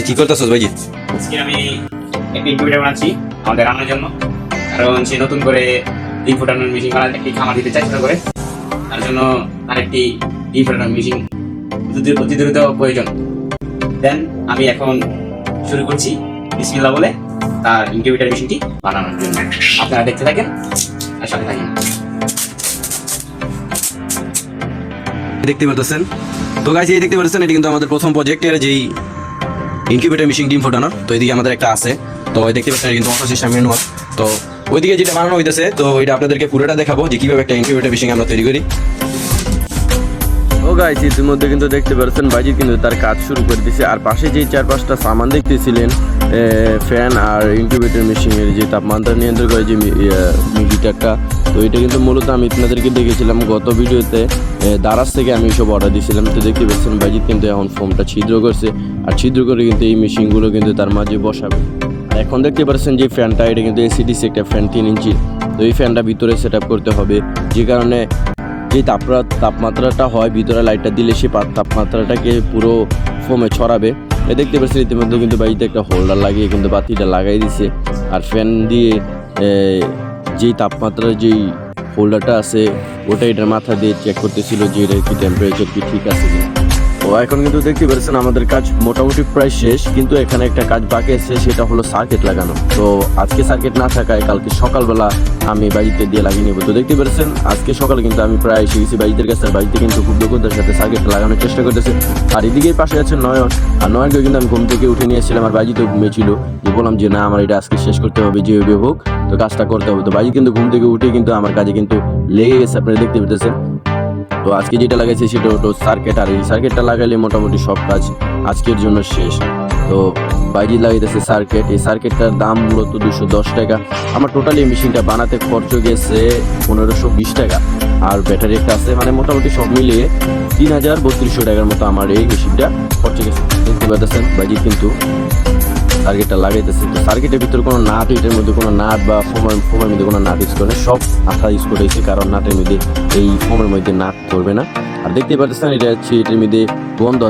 কি করতেছস ভাইজি? আজকে আমি একটা ইনকিউবেটর বানাচ্ছি আমাদের রান্নার জন্য, কারণ সে নতুন করে ডিম ফোটানোর মেশিন বানাতে একটি খামার দিতে চাই করে, তার জন্য আরেকটি ডিম ফোটানোর মেশিন অতি দ্রুত প্রয়োজন। দেন আমি এখন শুরু করছি বিসমিল্লাহ বলে তার ইনকিউবেটর মেশিনটি বানানোর জন্য। আপনারা দেখতে থাকেন আর সাথে থাকেন। দেখতে পাচ্ছেন তো গাইস, এই দেখতে পাচ্ছেন এটা কিন্তু আমাদের প্রথম প্রজেক্টের যেই ইনকিউবেটর মেশিন ডিম ফোটানো। তো এদিকে আমাদের একটা আছে, তো দেখতে পাচ্ছেন কিন্তু অটো সিস্টেম ম্যানুয়াল। তো ওইদিকে যেটা বানানো হইতেছে, তো এটা আপনাদেরকে পুরোটা দেখাবো যে কিভাবে একটা ইনকিউবেটর মেশিন আমরা তৈরি করি। ও গাইস, ইতিমধ্যে কিন্তু দেখতে পাচ্ছেন বাইজি কিন্তু তার কাজ শুরু করে দিয়েছে। আর পাশে যে 4-5টা সামান দেখতেছিলেন, ফ্যান আর ইনকিউবেটর মেশিনের যে তাপমাত্রা নিয়ন্ত্রণ করে যে মিটারটা, তো এটা কিন্তু মূলত আমি আপনাদেরকে দেখেছিলাম গত ভিডিওতে। দারাজ থেকে আমি সব অর্ডার দিয়েছিলাম। তো দেখতে পাচ্ছেন বাইজি কিন্তু এখন ফোমটা ছিদ্র করছে, আর ছিদ্র করে কিন্তু এই মেশিনগুলো কিন্তু তার মাঝে বসাবে। আর এখন দেখতে পাচ্ছেন যে ফ্যানটা, এটা কিন্তু এসিডিসি একটা ফ্যান 3 ইঞ্চি। তো এই ফ্যানটা ভিতরে সেট আপ করতে হবে, যে কারণে যে তাপমাত্রাটা হয় ভিতরে লাইটটা দিলে সে তাপমাত্রাটাকে পুরো ফোমে ছড়াবে। দেখতে পাচ্ছেন ইতিমধ্যে কিন্তু বাড়িতে একটা হোল্ডার লাগিয়ে কিন্তু বাতিটা লাগাই দিছে। আর ফ্যান দিয়ে যেই তাপমাত্রার যেই হোল্ডারটা আছে ওটা এটার মাথা দিয়ে চেক করতেছিল যে এটার কি টেম্পারেচার কি ঠিক আছে কিনা। তো এখন কিন্তু দেখতে পাচ্ছেন আমাদের কাজ মোটামুটি প্রায় শেষ, কিন্তু এখানে একটা কাজ বাকি আছে, সেটা হলো সার্কিট লাগানো। তো আজকে সার্কিট না থাকায় কালকে সকালবেলা আমি বাড়িতে দিয়ে লাগিয়ে নেবো। তো দেখতে পাচ্ছেন আজকে সকালে কিন্তু আমি প্রায় এসে গেছি বাড়িদের কাছে। বাড়িতে কিন্তু খুব দক্ষতার সাথে সার্কিট লাগানোর চেষ্টা করতেছে। আর এদিকেই পাশে আছে নয়ন, আর নয়নকে কিন্তু আমি ঘুম থেকে উঠে নিয়ে এসেছিলাম। আর বাড়িতেও ঘুমিয়েছিল, যে বললাম যে না আমার এটা আজকে শেষ করতে হবে, যেভাবে হোক তো কাজটা করতে হবে। তো বাড়ি কিন্তু ঘুম থেকে উঠে কিন্তু আমার কাজে কিন্তু লেগে গেছে, আপনারা দেখতে পেতেছেন। তো আজকে যেটা লাগাইছে সেটা হলো সার্কিট, আর এই সার্কিটটা লাগাইলে মোটামুটি সব কাজ আজকের জন্য শেষ। তো বাইজি লাগাইতেছে সার্কিট। এই সার্কিটটার দাম মূলত 210 টাকা। আমার টোটালি এই মেশিনটা বানাতে খরচ গেছে 1520 টাকা। আর ব্যাটারি একটা আছে, মানে মোটামুটি সব মিলিয়ে 3300 টাকার মতো আমার এই মেশিনটা খরচ গেছে। দেখতে পাচ্ছেন বাইজি কিন্তু সার্কিটটা লাগাইতেছে। তো সার্কিটের ভিতরে কোনো নাট, এটার মধ্যে কোনো নাট বা ফোমের মধ্যে কোনো নাট ইউজ করে, সব আঠা ইউজ করেছে, কারণ নাটের মধ্যে এই ফোমের মধ্যে নাট ধরবে না। আর দেখতে পাচ্ছেন এটা হচ্ছে এটার মধ্যে গন্ধ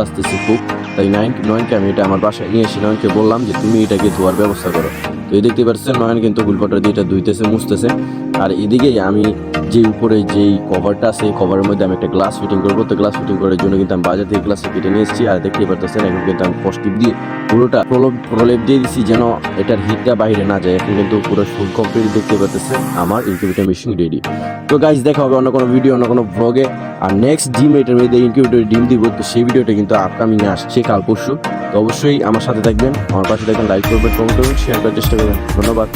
আসতেছে খুব। তাই নয়নকে আমি এটা আমার বাসায় নিয়ে এসে নয়নকে বললাম যে তুমি এটাকে ধোয়ার ব্যবস্থা করো। তো এই দেখতে পাচ্ছেন নয়ন কিন্তু গুলপাটার দিয়ে এটা ধুইতেছে, মুছতেছে। আর এদিকে আমি যে উপরে যেই কভারটা আছে এই কভারের মধ্যে আমি একটা গ্লাস ফিটিং করবো। তো গ্লাস ফিটিং করার জন্য কিন্তু আমি বাজার থেকে গ্লাস কেটে নিয়ে এসেছি। আর দেখতে পাচ্ছেন এখন কিন্তু আমি পজিটিভ দিয়ে পুরোটা প্রলেপ দিয়ে দিচ্ছি যেন এটার হিটটা বাইরে না যায়। এখন কিন্তু পুরো ফুল কমপ্লিট দেখতে পাচ্ছেন আমার ইনকিউবেটর মেশিন রেডি। তো গাইস, দেখা হবে অন্য কোনো ভিডিও, অন্য কোনো ভ্লগে। আর নেক্সট ডিম এটার মধ্যে ইনকিউবেটর ডিম দিব, তো সেই ভিডিওটা কিন্তু আপকামিং আসছে কাল পরশু। তো অবশ্যই আমার সাথে থাকবেন, আমার পাশে থাকবেন, লাইক করবেন, কমেন্ট করবেন, শেয়ার করার চেষ্টা করবেন। ধন্যবাদ।